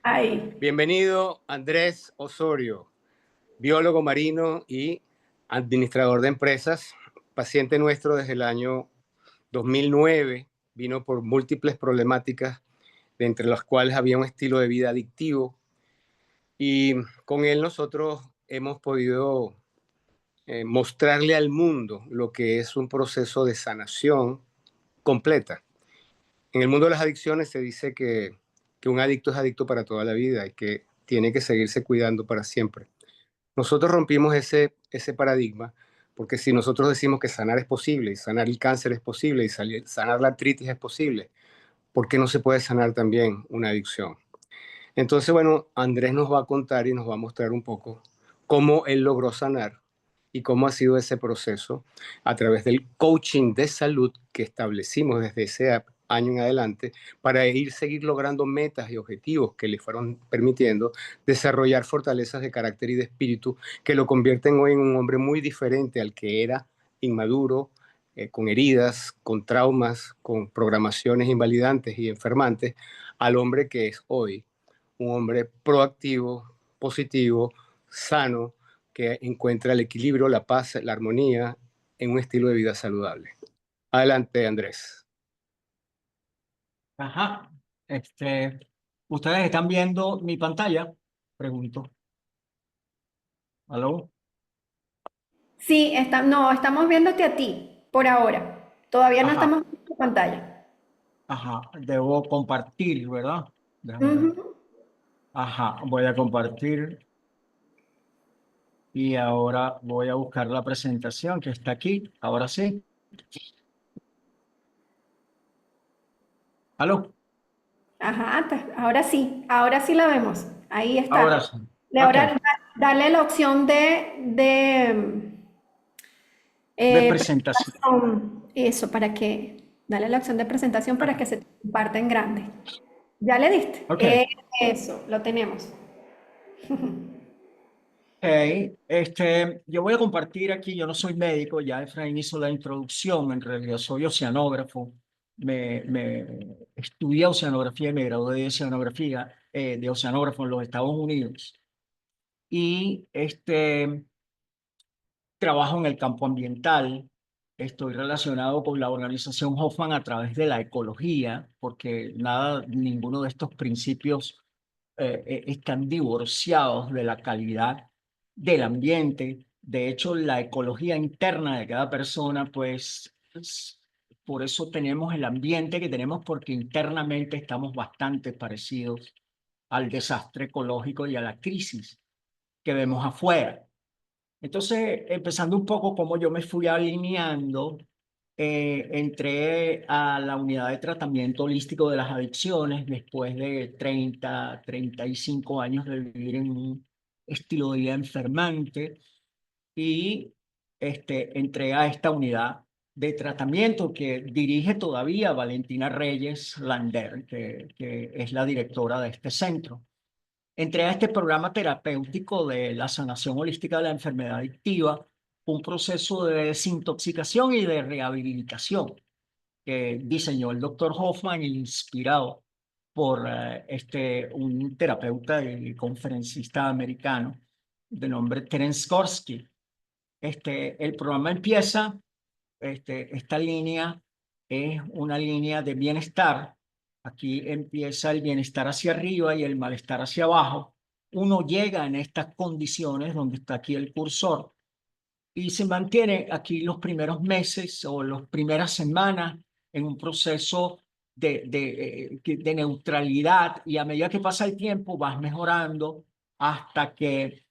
Ay, Bienvenido Andrés Osorio, biólogo marino y administrador de empresas, paciente nuestro desde el año 2009, vino por múltiples problemáticas, de entre las cuales había un estilo de vida adictivo, y con él nosotros hemos podido mostrarle al mundo lo que es un proceso de sanación completa. En el mundo de las adicciones se dice que un adicto es adicto para toda la vida y que tiene que seguirse cuidando para siempre. Nosotros rompimos ese paradigma, porque si nosotros decimos que sanar es posible, y sanar el cáncer es posible, y sanar la artritis es posible, ¿por qué no se puede sanar también una adicción? Entonces, bueno, Andrés nos va a contar y nos va a mostrar un poco cómo él logró sanar y cómo ha sido ese proceso a través del coaching de salud que establecimos desde ese año en adelante para seguir logrando metas y objetivos que le fueron permitiendo desarrollar fortalezas de carácter y de espíritu que lo convierten hoy en un hombre muy diferente al que era inmaduro, con heridas, con traumas, con programaciones invalidantes y enfermantes, al hombre que es hoy un hombre proactivo, positivo, sano, que encuentra el equilibrio, la paz, la armonía en un estilo de vida saludable. Adelante, Andrés. Ajá. ¿Ustedes están viendo mi pantalla? Pregunto. ¿Aló? sí, no, estamos viéndote a ti por ahora. Todavía no Ajá, estamos viendo tu pantalla. ajá. Debo compartir, ¿verdad? Déjame ver. Ujú. Ajá, voy a compartir y ahora voy a buscar la presentación que está aquí. Ahora sí. ¿Aló? Ajá, ahora sí la vemos. Ahí Ahora está. sí. Ok. Ahora dale la opción De presentación. presentación. Eso, dale la opción de presentación para que Ok. se te comparta en grande. ¿Ya le diste? Ok. Eso, lo tenemos. Ok, yo voy a compartir aquí, yo no soy médico, ya Efraín hizo la introducción, en realidad soy oceanógrafo, me estudié oceanografía y me gradué de oceanografía, de oceanógrafo en los Estados Unidos. Y trabajo en el campo ambiental, estoy relacionado con la organización Hoffman a través de la ecología, porque ninguno de estos principios están divorciados de la calidad del ambiente. De hecho, la ecología interna de cada persona, pues, por eso tenemos el ambiente que tenemos, porque internamente estamos bastante parecidos al desastre ecológico y a la crisis que vemos afuera. Entonces, empezando un poco cómo yo me fui alineando, entré a la unidad de tratamiento holístico de las adicciones después de 35 años de vivir en un estilo de vida enfermante y entré a esta unidad de tratamiento que dirige todavía Valentina Reyes Lander, que es la directora de este centro. Entré a este programa terapéutico de la sanación holística de la enfermedad adictiva, un proceso de desintoxicación y de rehabilitación que diseñó el doctor Hoffman, inspirado por un terapeuta y conferencista americano de nombre Terence Korsky. El programa empieza, esta línea es una línea de bienestar. Aquí empieza el bienestar hacia arriba y el malestar hacia abajo. Uno llega en estas condiciones donde está aquí el cursor y se mantiene aquí los primeros meses o las primeras semanas en un proceso de neutralidad, y a medida que pasa el tiempo vas mejorando hasta que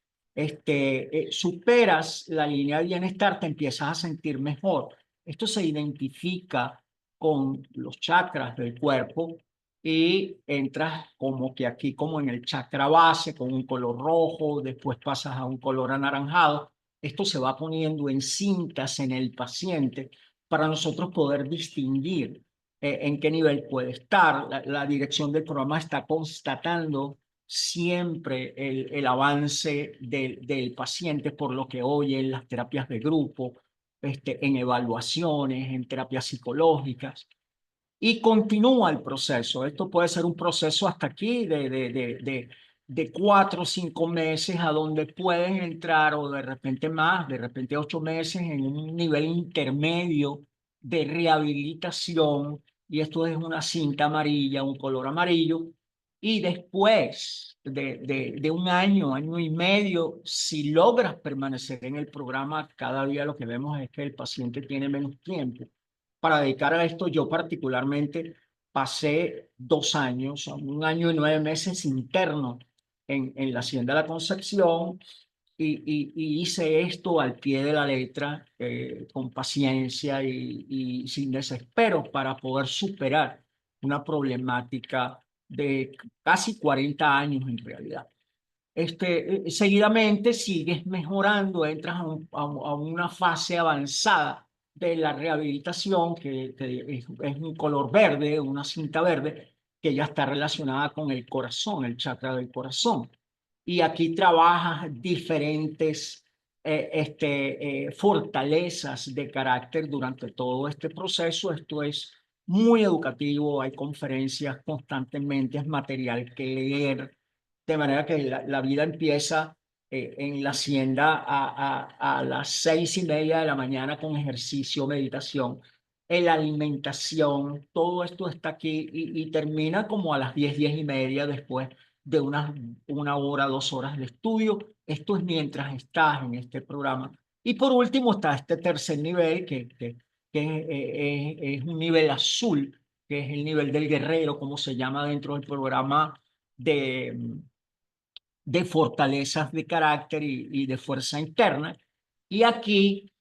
superas la línea de bienestar, te empiezas a sentir mejor. Esto se identifica con los chakras del cuerpo y entras como que aquí, como en el chakra base, con un color rojo, después pasas a un color anaranjado. Esto se va poniendo en cintas en el paciente para nosotros poder distinguir en qué nivel puede estar. La dirección del programa está constatando siempre el avance del paciente por lo que oye en las terapias de grupo, en evaluaciones, en terapias psicológicas. y continúa el proceso. Esto puede ser un proceso hasta aquí de 4 o 5 meses, a donde pueden entrar, o de repente más, de repente 8 meses, en un nivel intermedio de rehabilitación. Y esto es una cinta amarilla, un color amarillo. Y después de un año, año y medio, si logras permanecer en el programa, cada día lo que vemos es que el paciente tiene menos tiempo para dedicar a esto. Yo particularmente pasé 2 años, 1 año y 9 meses interno en la Hacienda de la Concepción, y hice esto al pie de la letra, con paciencia y sin desespero, para poder superar una problemática de casi 40 años en realidad. Seguidamente sigues mejorando, entras a una fase avanzada de la rehabilitación, que es un color verde, una cinta verde, que ya está relacionada con el corazón, el chakra del corazón. Y aquí trabajas diferentes fortalezas de carácter durante todo este proceso. Esto es muy educativo, hay conferencias constantemente, es material que leer, de manera que la vida empieza en la hacienda a las 6:30 de la mañana, con ejercicio, meditación, la alimentación, todo esto está aquí, y termina como a las 10, 10:30, después de una hora, 2 horas de estudio. Esto es mientras estás en este programa. Y por último está este tercer nivel, que es un nivel azul, que es el nivel del guerrero, como se llama dentro del programa de fortalezas de carácter y de fuerza interna. Y aquí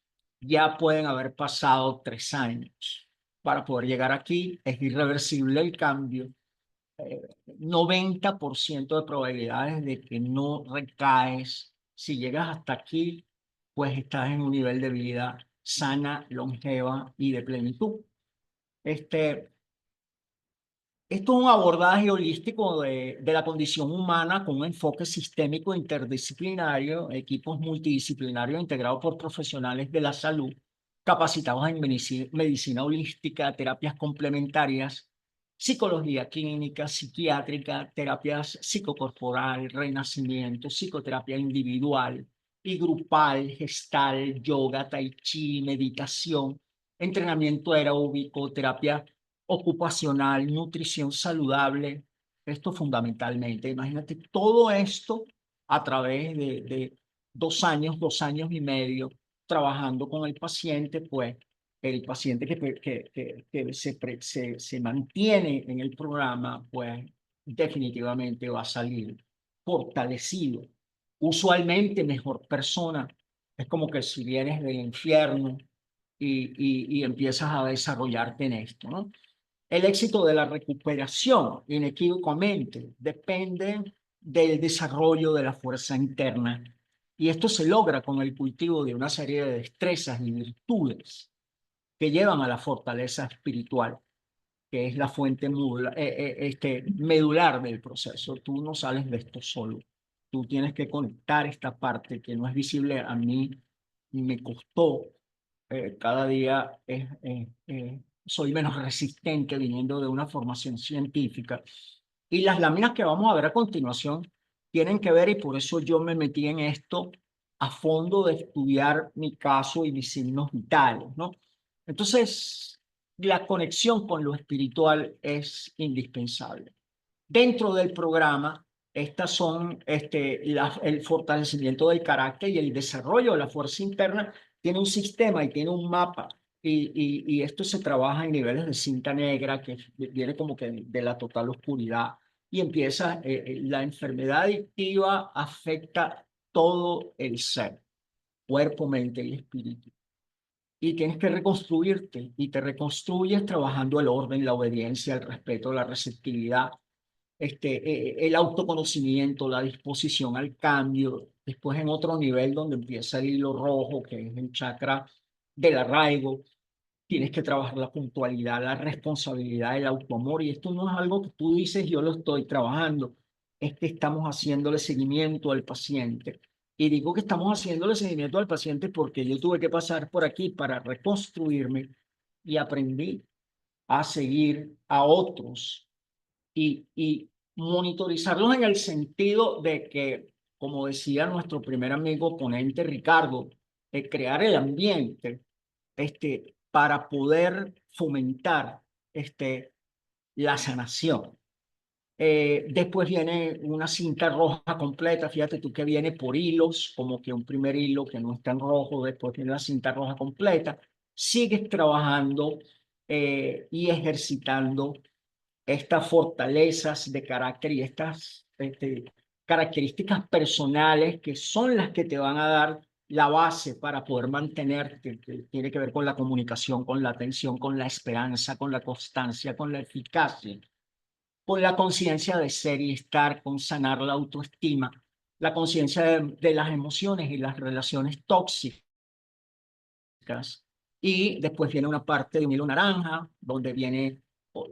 ya pueden haber pasado 3 años para poder llegar aquí. Es irreversible el cambio. 90% de probabilidades de que no recaes. Si llegas hasta aquí, pues estás en un nivel de vida sana, longeva y de plenitud. Este, Esto es un abordaje holístico de la condición humana, con un enfoque sistémico interdisciplinario, equipos multidisciplinarios integrados por profesionales de la salud, capacitados en medicina holística, terapias complementarias, psicología clínica, psiquiátrica, terapias psicocorporal, renacimiento, psicoterapia individual y grupal, gestal, yoga, tai chi, meditación, entrenamiento aeróbico, terapia ocupacional, nutrición saludable. Esto fundamentalmente. Imagínate todo esto a través de 2 años, 2 años y medio, trabajando con el paciente. Pues el paciente que se mantiene en el programa, pues definitivamente va a salir fortalecido, usualmente mejor persona. Es como que si vienes del infierno y empiezas a desarrollarte en esto, ¿no? El éxito de la recuperación, inequívocamente, depende del desarrollo de la fuerza interna, y esto se logra con el cultivo de una serie de destrezas y virtudes que llevan a la fortaleza espiritual, que es la fuente medular del proceso. Tú no sales de esto solo. Tú tienes que conectar esta parte que no es visible. A mí me costó, cada día soy menos resistente, viniendo de una formación científica. Y las láminas que vamos a ver a continuación tienen que ver, y por eso yo me metí en esto a fondo, de estudiar mi caso y mis signos vitales, ¿no? Entonces, la conexión con lo espiritual es indispensable. Dentro del programa, estas son el fortalecimiento del carácter y el desarrollo de la fuerza interna. Tiene un sistema y tiene un mapa, y esto se trabaja en niveles de cinta negra, que viene como que de la total oscuridad, y empieza, la enfermedad adictiva afecta todo el ser, cuerpo, mente y espíritu. Y tienes que reconstruirte, y te reconstruyes trabajando el orden, la obediencia, el respeto, la receptividad, el autoconocimiento, la disposición al cambio. Después, en otro nivel donde empieza el hilo rojo, que es el chakra del arraigo, tienes que trabajar la puntualidad, la responsabilidad, el autoamor. Y esto no es algo que tú dices, yo lo estoy trabajando, es que estamos haciéndole seguimiento al paciente. Y digo que estamos haciéndole seguimiento al paciente porque yo tuve que pasar por aquí para reconstruirme, y aprendí a seguir a otros y monitorizarlos en el sentido de que, como decía nuestro primer amigo ponente Ricardo, crear el ambiente para poder fomentar la sanación. Después viene una cinta roja completa, fíjate tú que viene por hilos, como que un primer hilo que no está en rojo, después viene la cinta roja completa. Sigues trabajando y ejercitando estas fortalezas de carácter y estas características personales que son las que te van a dar la base para poder mantenerte, que tiene que ver con la comunicación, con la atención, con la esperanza, con la constancia, con la eficacia, con la conciencia de ser y estar, con sanar la autoestima, la conciencia de las emociones y las relaciones tóxicas. Y después viene una parte de un hilo naranja, donde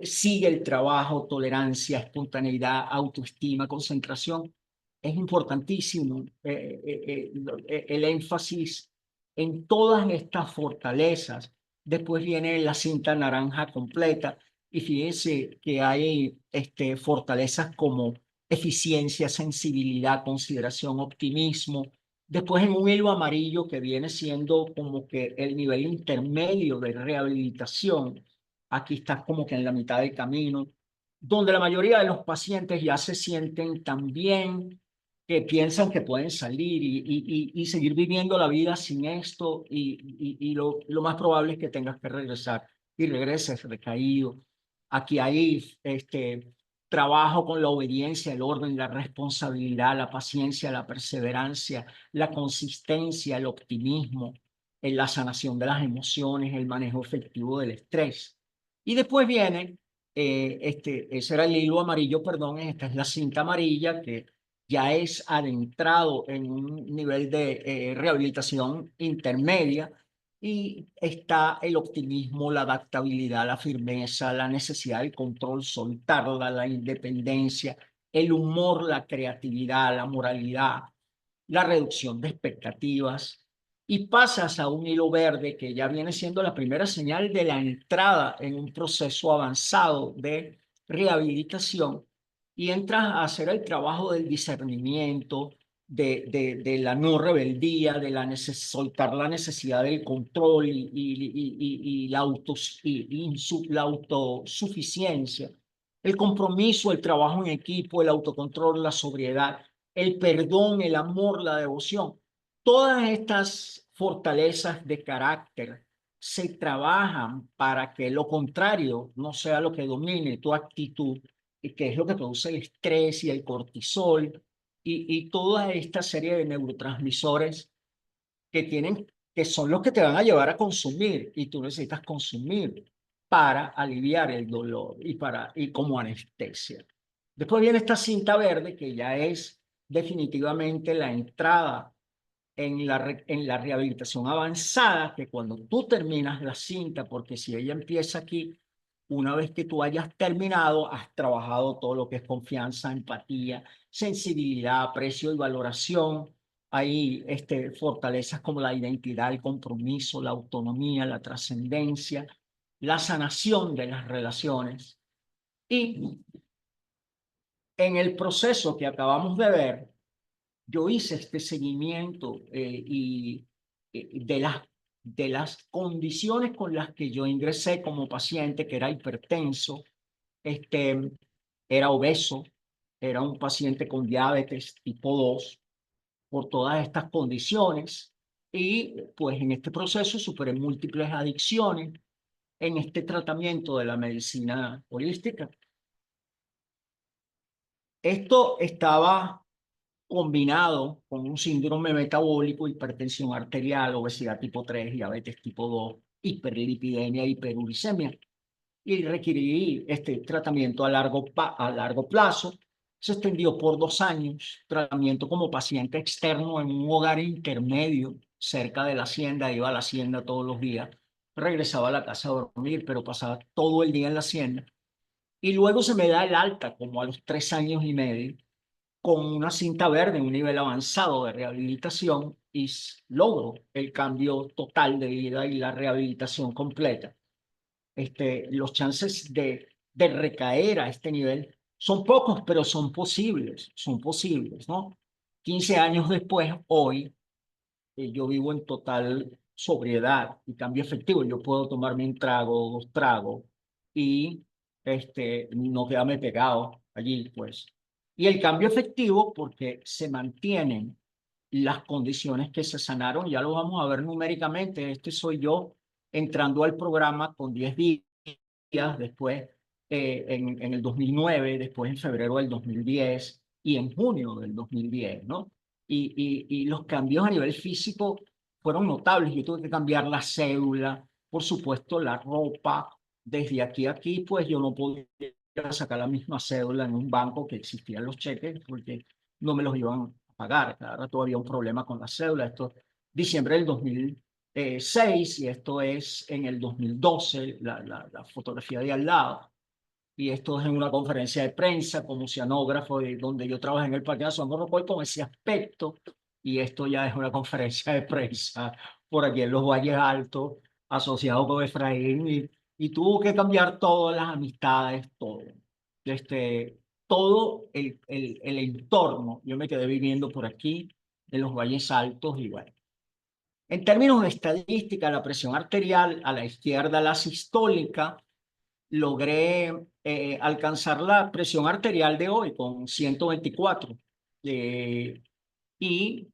sigue el trabajo, tolerancia, espontaneidad, autoestima, concentración. Es importantísimo el énfasis en todas estas fortalezas. Después viene la cinta naranja completa y fíjense que hay fortalezas como eficiencia, sensibilidad, consideración, optimismo. Después en un hilo amarillo que viene siendo como que el nivel intermedio de rehabilitación. Aquí estás como que en la mitad del camino, donde la mayoría de los pacientes ya se sienten tan bien que piensan que pueden salir y seguir viviendo la vida sin esto y lo más probable es que tengas que regresar y regreses recaído. Aquí hay trabajo con la obediencia, el orden, la responsabilidad, la paciencia, la perseverancia, la consistencia, el optimismo, en la sanación de las emociones, el manejo efectivo del estrés. Y después viene, ese era el hilo amarillo, perdón, esta es la cinta amarilla que ya es adentrado en un nivel de rehabilitación intermedia y está el optimismo, la adaptabilidad, la firmeza, la necesidad del control, soltarla, la independencia, el humor, la creatividad, la moralidad, la reducción de expectativas. Y pasas a un hilo verde que ya viene siendo la primera señal de la entrada en un proceso avanzado de rehabilitación y entras a hacer el trabajo del discernimiento, de la no rebeldía, de soltar la necesidad del control y la autosuficiencia, el compromiso, el trabajo en equipo, el autocontrol, la sobriedad, el perdón, el amor, la devoción. Todas estas fortalezas de carácter se trabajan para que lo contrario no sea lo que domine tu actitud, y que es lo que produce el estrés y el cortisol y toda esta serie de neurotransmisores que son los que te van a llevar a consumir y tú necesitas consumir para aliviar el dolor y como anestesia. Después viene esta cinta verde que ya es definitivamente la entrada en la rehabilitación avanzada, que cuando tú terminas la cinta, porque si ella empieza aquí, una vez que tú hayas terminado, has trabajado todo lo que es confianza, empatía, sensibilidad, aprecio y valoración. Hay fortalezas como la identidad, el compromiso, la autonomía, la trascendencia, la sanación de las relaciones. Y en el proceso que acabamos de ver, yo hice este seguimiento de las condiciones con las que yo ingresé como paciente, que era hipertenso, era obeso, era un paciente con diabetes tipo 2, por todas estas condiciones. Y pues en este proceso superé múltiples adicciones en este tratamiento de la medicina holística. Esto estaba combinado con un síndrome metabólico, hipertensión arterial, obesidad tipo 3, diabetes tipo 2, hiperlipidemia, hiperuricemia. Y requerí este tratamiento a largo plazo. Se extendió por 2 años, tratamiento como paciente externo en un hogar intermedio cerca de la hacienda. Iba a la hacienda todos los días, regresaba a la casa a dormir, pero pasaba todo el día en la hacienda. Y luego se me da el alta como a los 3 años y medio con una cinta verde en un nivel avanzado de rehabilitación y logro el cambio total de vida y la rehabilitación completa. los chances de recaer a este nivel son pocos, pero son posibles, ¿no? 15 años después, hoy, yo vivo en total sobriedad y cambio efectivo. Yo puedo tomarme un trago, dos tragos y no quedarme pegado allí, pues. Y el cambio efectivo porque se mantienen las condiciones que se sanaron, ya lo vamos a ver numéricamente. Este soy yo entrando al programa con 10 días, después en el 2009, después en febrero del 2010 y en junio del 2010, ¿no? Y los cambios a nivel físico fueron notables. Yo tuve que cambiar la cédula, por supuesto, la ropa. Desde aquí a aquí, pues yo no podía sacar la misma cédula en un banco que existían los cheques porque no me los iban a pagar. Cada rato había un problema con la cédula. Esto diciembre del 2006 y esto es en el 2012, la fotografía de al lado. Y esto es en una conferencia de prensa como oceanógrafo, donde yo trabajé en el Parque Nacional Morrocoy con ese aspecto. Y esto ya es una conferencia de prensa por aquí en los Valles Altos, asociado con Efraín. Y tuvo que cambiar todas las amistades, todo. Todo el entorno. Yo me quedé viviendo por aquí, en los Valles Altos, y bueno. En términos de estadística, la presión arterial a la izquierda, la sistólica, logré alcanzar la presión arterial de hoy con 124 y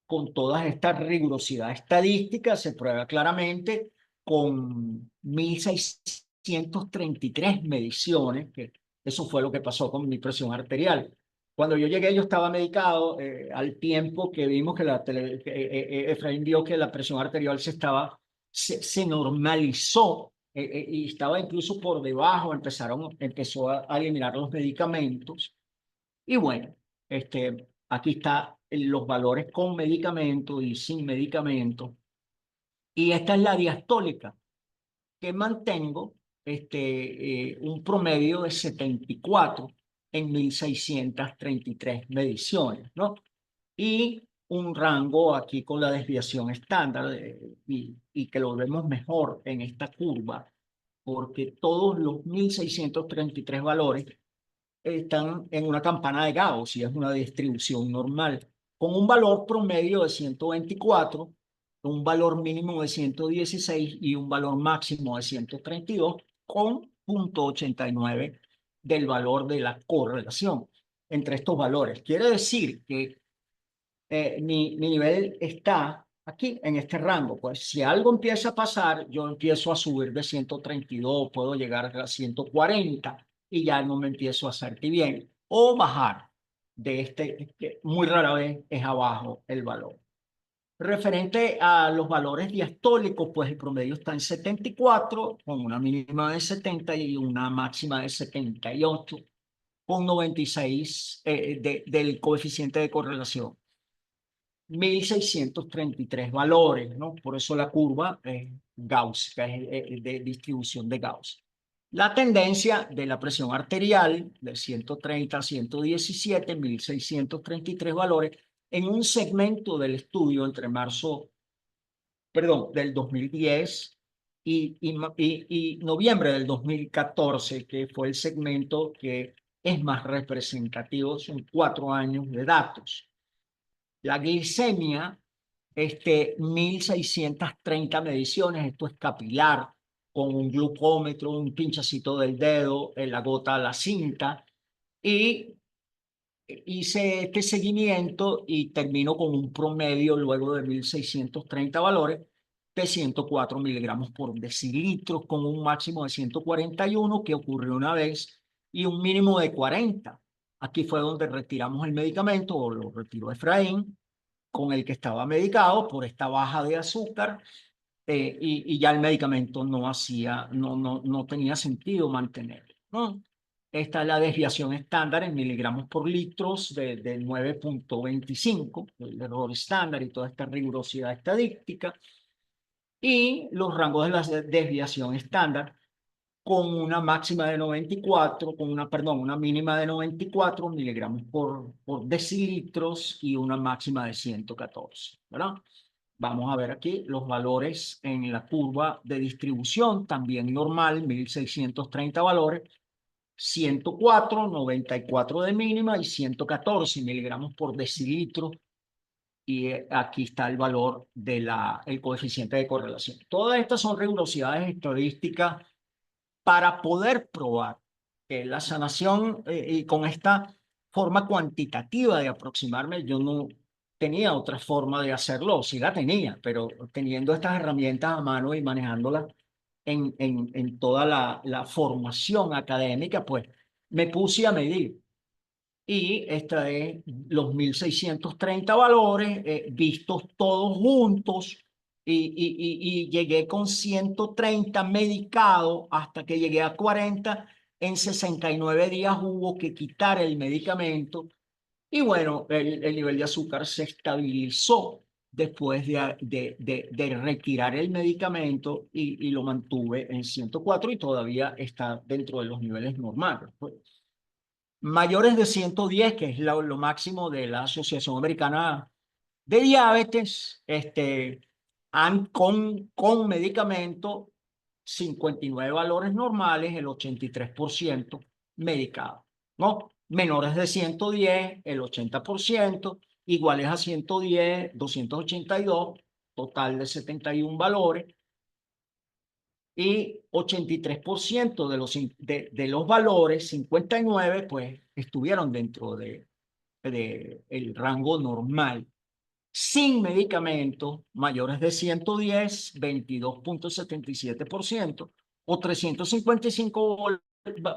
con toda esta rigurosidad estadística se prueba claramente con 1633 mediciones, que eso fue lo que pasó con mi presión arterial. Cuando yo llegué yo estaba medicado, al tiempo que vimos que Efraín vio que la presión arterial se normalizó, y estaba incluso por debajo, empezó a eliminar los medicamentos. Y bueno, aquí está los valores con medicamento y sin medicamento. Y esta es la diastólica, que mantengo un promedio de 74 en 1633 mediciones, ¿no? Y un rango aquí con la desviación estándar, y que lo vemos mejor en esta curva, porque todos los 1633 valores están en una campana de Gauss y es una distribución normal, con un valor promedio de 124, un valor mínimo de 116 y un valor máximo de 132, con 0,89 del valor de la correlación entre estos valores. Quiere decir que mi nivel está aquí, en este rango. Pues si algo empieza a pasar, yo empiezo a subir de 132, puedo llegar a 140 y ya no me empiezo a sentir bien. O bajar que muy rara vez es abajo el valor. Referente a los valores diastólicos, pues el promedio está en 74, con una mínima de 70 y una máxima de 78, con 96 del coeficiente de correlación. 1633 valores, ¿no? Por eso la curva es Gauss, que es de distribución de Gauss. La tendencia de la presión arterial de 130 a 117, 1633 valores, en un segmento del estudio entre del 2010 y noviembre del 2014, que fue el segmento que es más representativo, son 4 años de datos. La glicemia, 1630 mediciones, esto es capilar, con un glucómetro, un pinchacito del dedo, en la gota a la cinta, y hice este seguimiento y termino con un promedio luego de 1630 valores de 104 miligramos por decilitro, con un máximo de 141 que ocurrió una vez y un mínimo de 40. Aquí fue donde retiramos el medicamento, o lo retiró Efraín, con el que estaba medicado por esta baja de azúcar, y ya el medicamento no tenía sentido mantenerlo, ¿no? Esta es la desviación estándar en miligramos por litros de 9,25, el error estándar y toda esta rigurosidad estadística, y los rangos de la desviación estándar con una máxima de 94, una mínima de 94 miligramos por decilitros y una máxima de 114, ¿verdad? vamos a ver aquí los valores en la curva de distribución, también normal, 1630 valores, 104, 94 de mínima y 114 miligramos por decilitro. Y aquí está el valor el coeficiente de correlación. Todas estas son rigurosidades estadísticas para poder probar que la sanación, y con esta forma cuantitativa de aproximarme, yo no tenía otra forma de hacerlo, sí la tenía, pero teniendo estas herramientas a mano y manejándolas en toda la formación académica, pues me puse a medir. Y esta es los 1630 valores vistos todos juntos y llegué con 130 medicado hasta que llegué a 40. En 69 días hubo que quitar el medicamento y bueno, el nivel de azúcar se estabilizó después de retirar el medicamento y lo mantuve en 104 y todavía está dentro de los niveles normales. Mayores de 110, que es lo máximo de la Asociación Americana de Diabetes, con medicamento, 59 valores normales, el 83% medicado, ¿no? Menores de 110, el 80%, iguales a 110, 282, total de 71 valores, y 83% de los valores, 59, pues estuvieron dentro de el rango normal. Sin medicamentos mayores de 110, 22.77%, o 355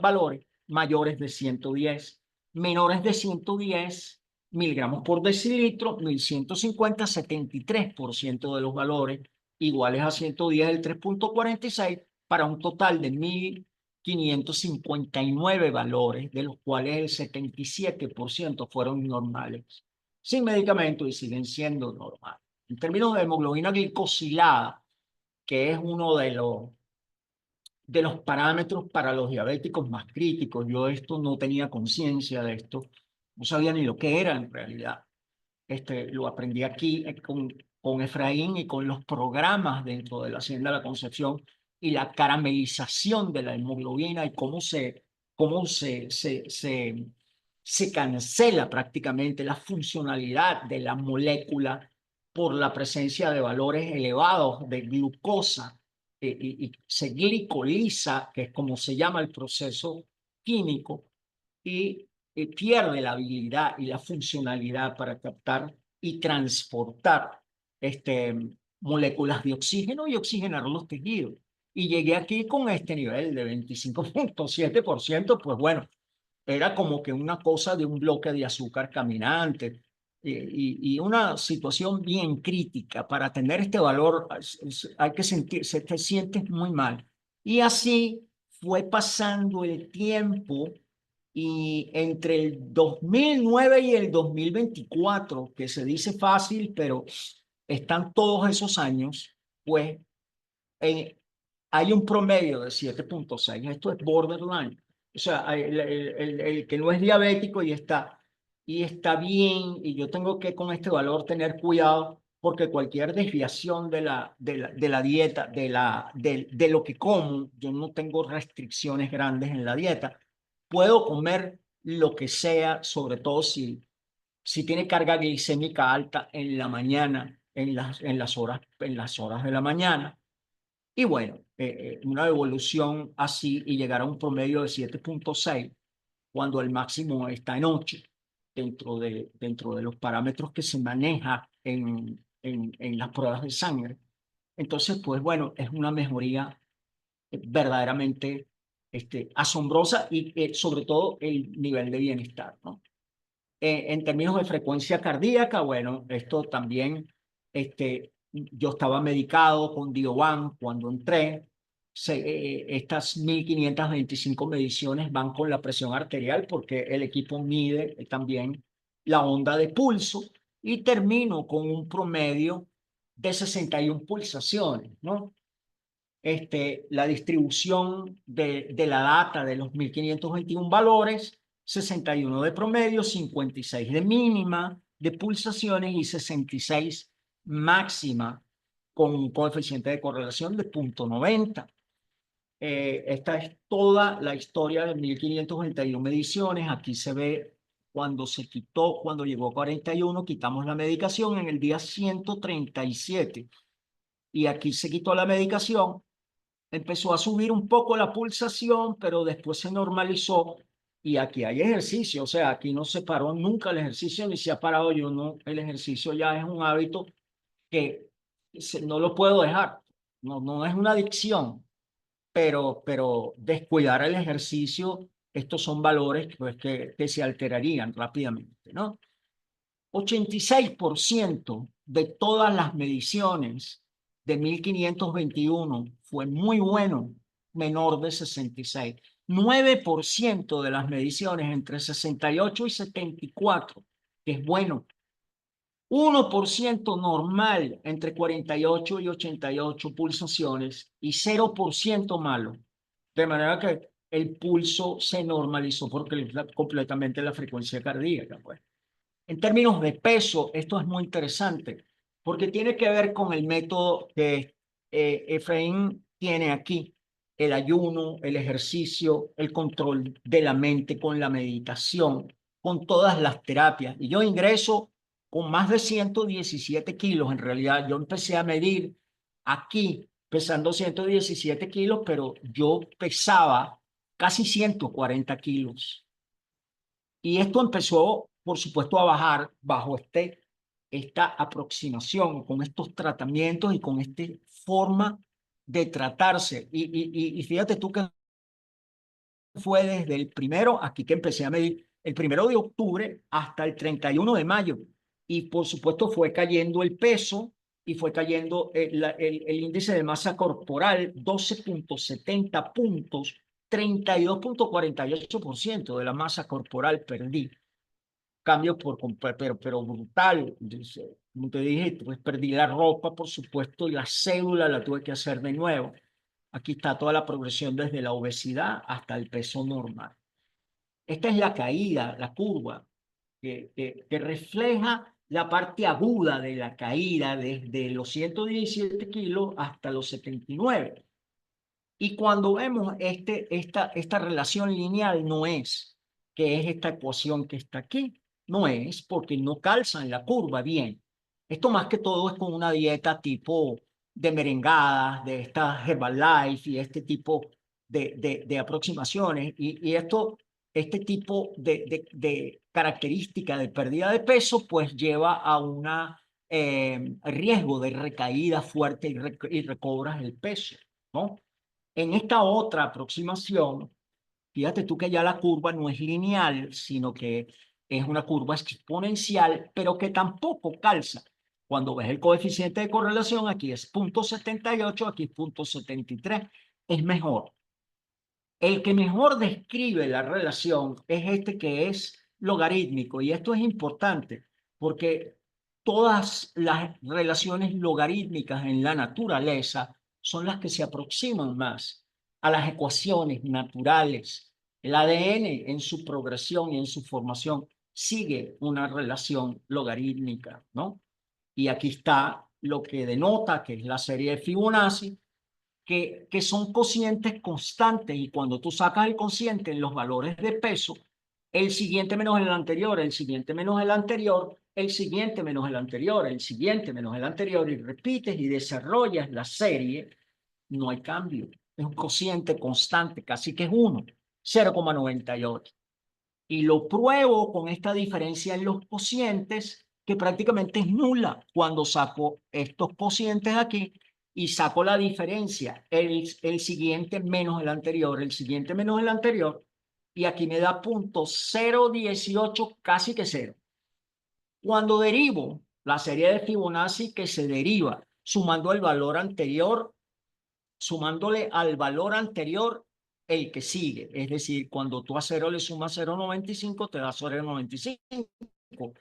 valores mayores de 110, menores de 110 miligramos por decilitro, 1150, 73% de los valores iguales a 110, el 3.46, para un total de 1559 valores, de los cuales el 77% fueron normales, sin medicamento, y siguen siendo normales. En términos de hemoglobina glicosilada, que es uno de los parámetros para los diabéticos más críticos, yo esto no tenía conciencia de esto, no sabía ni lo que era en realidad. Lo aprendí aquí con Efraín y con los programas dentro de la Hacienda de la Concepción y la caramelización de la hemoglobina y cómo se cancela prácticamente la funcionalidad de la molécula por la presencia de valores elevados de glucosa, y se glicoliza, que es como se llama el proceso químico, y pierde la habilidad y la funcionalidad para captar y transportar moléculas de oxígeno y oxigenar los tejidos. Y llegué aquí con este nivel de 25.7%, pues bueno, era como que una cosa de un bloque de azúcar caminante, y una situación bien crítica. Para tener este valor hay que sentirse, te sientes muy mal. Y así fue pasando el tiempo, y entre el 2009 y el 2024, que se dice fácil, pero están todos esos años, pues hay un promedio de 7.6. Esto es borderline. O sea, el que no es diabético y está bien, y yo tengo que con este valor tener cuidado, porque cualquier desviación de la dieta, de lo que como, yo no tengo restricciones grandes en la dieta. Puedo comer lo que sea, sobre todo si tiene carga glicémica alta en la mañana, en las horas de la mañana. Y bueno, una evolución así y llegar a un promedio de 7.6 cuando el máximo está en 8, dentro de los parámetros que se maneja en las pruebas de sangre. Entonces, pues bueno, es una mejoría verdaderamente asombrosa, y sobre todo el nivel de bienestar, ¿no? En términos de frecuencia cardíaca, bueno, esto también, yo estaba medicado con Diovan cuando entré. Estas 1525 mediciones van con la presión arterial, porque el equipo mide también la onda de pulso, y termino con un promedio de 61 pulsaciones, ¿no? La distribución de la data de los 1521 valores: 61 de promedio, 56 de mínima de pulsaciones y 66 máxima con un coeficiente de correlación de 0.90. Esta es toda la historia de 1521 mediciones. Aquí se ve cuando se quitó, cuando llegó a 41, quitamos la medicación en el día 137. Y aquí se quitó la medicación, empezó a subir un poco la pulsación, pero después se normalizó. Y aquí hay ejercicio, o sea, aquí no se paró nunca el ejercicio, ni se ha parado yo, no, el ejercicio ya es un hábito que no lo puedo dejar, no es una adicción, pero descuidar el ejercicio, estos son valores pues, que se alterarían rápidamente, ¿no? 86% de todas las mediciones de 1521 fue muy bueno, menor de 66. 9% de las mediciones entre 68 y 74, que es bueno. 1% normal entre 48 y 88 pulsaciones y 0% malo. De manera que el pulso se normalizó porque completamente la frecuencia cardíaca, pues. En términos de peso, esto es muy interesante porque tiene que ver con el método que Efraín tiene aquí, el ayuno, el ejercicio, el control de la mente con la meditación, con todas las terapias. Y yo ingreso con más de 117 kilos. En realidad, yo empecé a medir aquí pesando 117 kilos, pero yo pesaba casi 140 kilos. Y esto empezó, por supuesto, a bajar bajo esta aproximación, con estos tratamientos y con esta forma de tratarse. Y fíjate tú que fue desde el primero, aquí que empecé a medir, el 1 de octubre hasta el 31 de mayo. Y por supuesto fue cayendo el peso y fue cayendo el índice de masa corporal, 12.70 puntos, 32.48% de la masa corporal perdí. Cambio pero brutal. Como te dije, pues perdí la ropa, por supuesto, y la célula la tuve que hacer de nuevo. Aquí está toda la progresión desde la obesidad hasta el peso normal. Esta es la caída, la curva, que refleja la parte aguda de la caída desde los 117 kilos hasta los 79. Y cuando vemos esta relación lineal, no es que es esta ecuación que está aquí, no es porque no calza en la curva bien. Esto más que todo es con una dieta tipo de merengadas, de esta Herbalife y este tipo de aproximaciones. Y este tipo de característica de pérdida de peso, pues lleva a un riesgo de recaída fuerte y recobras el peso, ¿no? En esta otra aproximación, fíjate tú que ya la curva no es lineal, sino que es una curva exponencial, pero que tampoco calza. Cuando ves el coeficiente de correlación, aquí es 0.78, aquí es 0.73. Es mejor. El que mejor describe la relación es este que es logarítmico. Y esto es importante porque todas las relaciones logarítmicas en la naturaleza son las que se aproximan más a las ecuaciones naturales. El ADN en su progresión y en su formación sigue una relación logarítmica, ¿no? Y aquí está lo que denota que es la serie de Fibonacci, que son cocientes constantes, y cuando tú sacas el cociente en los valores de peso, el siguiente menos el anterior, el siguiente menos el anterior, el siguiente menos el anterior, el siguiente menos el anterior, y repites y desarrollas la serie, no hay cambio. Es un cociente constante, casi que es 1, 0,98. Y lo pruebo con esta diferencia en los cocientes, que prácticamente es nula cuando saco estos cocientes aquí y saco la diferencia, el siguiente menos el anterior, el siguiente menos el anterior, y aquí me da 0.018, casi que 0. Cuando derivo la serie de Fibonacci, que se deriva sumando el valor anterior, sumándole al valor anterior el que sigue. Es decir, cuando tú a 0 le sumas 0.95, te da 0.95.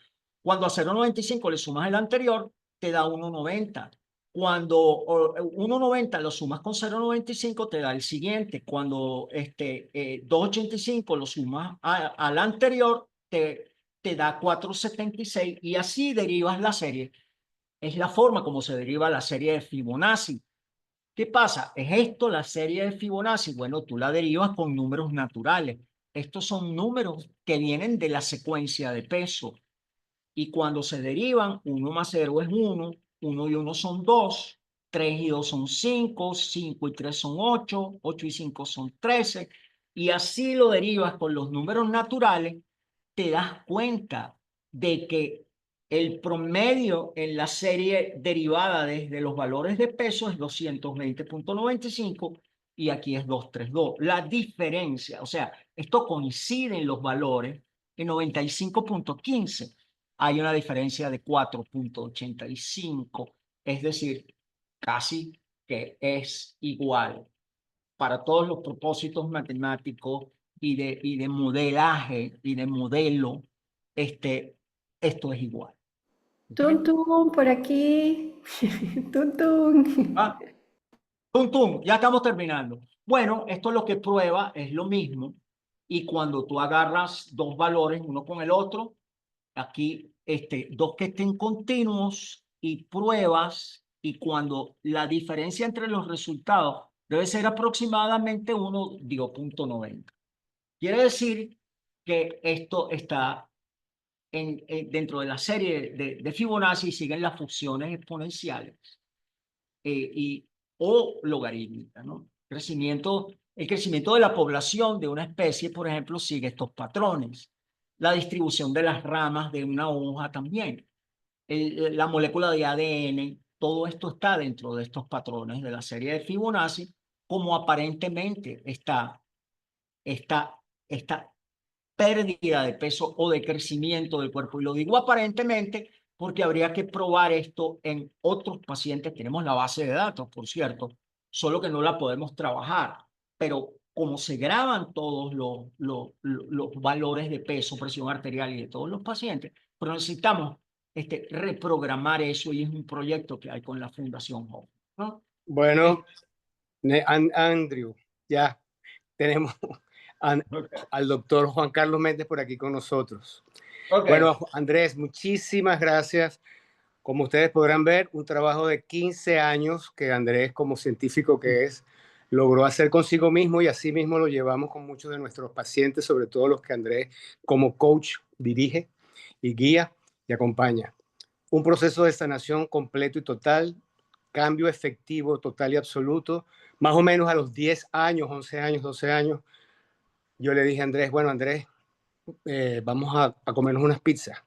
Cuando a 0.95 le sumas el anterior, te da 1.90. Cuando 1.90 lo sumas con 0.95, te da el siguiente. Cuando 2.85 lo sumas al anterior, te da 4.76, y así derivas la serie. es la forma como se deriva la serie de Fibonacci. ¿Qué pasa? ¿Es esto la serie de Fibonacci? Bueno, tú la derivas con números naturales. Estos son números que vienen de la secuencia de peso. Y cuando se derivan, 1 más 0 es 1, 1 y 1 son 2, 3 y 2 son 5, 5 y 3 son 8, 8 y 5 son 13. Y así lo derivas con los números naturales, te das cuenta de que el promedio en la serie derivada desde los valores de peso es 220.95 y aquí es 232. La diferencia, o sea, esto coincide en los valores en 95.15. Hay una diferencia de 4.85, es decir, casi que es igual para todos los propósitos matemáticos y de modelaje y de modelo, esto es igual. Tun, ¿Okay? tun, por aquí. Tun, tun. Ah, tum, tum, ya estamos terminando. Bueno, esto lo que prueba es lo mismo y cuando tú agarras dos valores, uno con el otro, aquí dos que estén continuos y pruebas, y cuando la diferencia entre los resultados debe ser aproximadamente 1,90. Quiere decir que esto está dentro de la serie de Fibonacci, siguen las funciones exponenciales o logarítmicas, ¿no? El crecimiento de la población de una especie, por ejemplo, sigue estos patrones. La distribución de las ramas de una hoja también. La molécula de ADN, todo esto está dentro de estos patrones de la serie de Fibonacci, como aparentemente esta pérdida de peso o de crecimiento del cuerpo. Y lo digo aparentemente porque habría que probar esto en otros pacientes. Tenemos la base de datos, por cierto, solo que no la podemos trabajar. Pero como se graban todos los valores de peso, presión arterial y de todos los pacientes, pero necesitamos reprogramar eso y es un proyecto que hay con la Fundación Hope, ¿no? Bueno, Andrew, ya tenemos al doctor Juan Carlos Méndez por aquí con nosotros. Okay. Bueno, Andrés, muchísimas gracias. Como ustedes podrán ver, un trabajo de 15 años que Andrés, como científico que es, logró hacer consigo mismo y así mismo lo llevamos con muchos de nuestros pacientes, sobre todo los que Andrés como coach dirige y guía y acompaña. Un proceso de sanación completo y total, cambio efectivo, total y absoluto. Más o menos a los 10 años, 11 años, 12 años, yo le dije a Andrés, bueno, Andrés, vamos a comernos unas pizzas.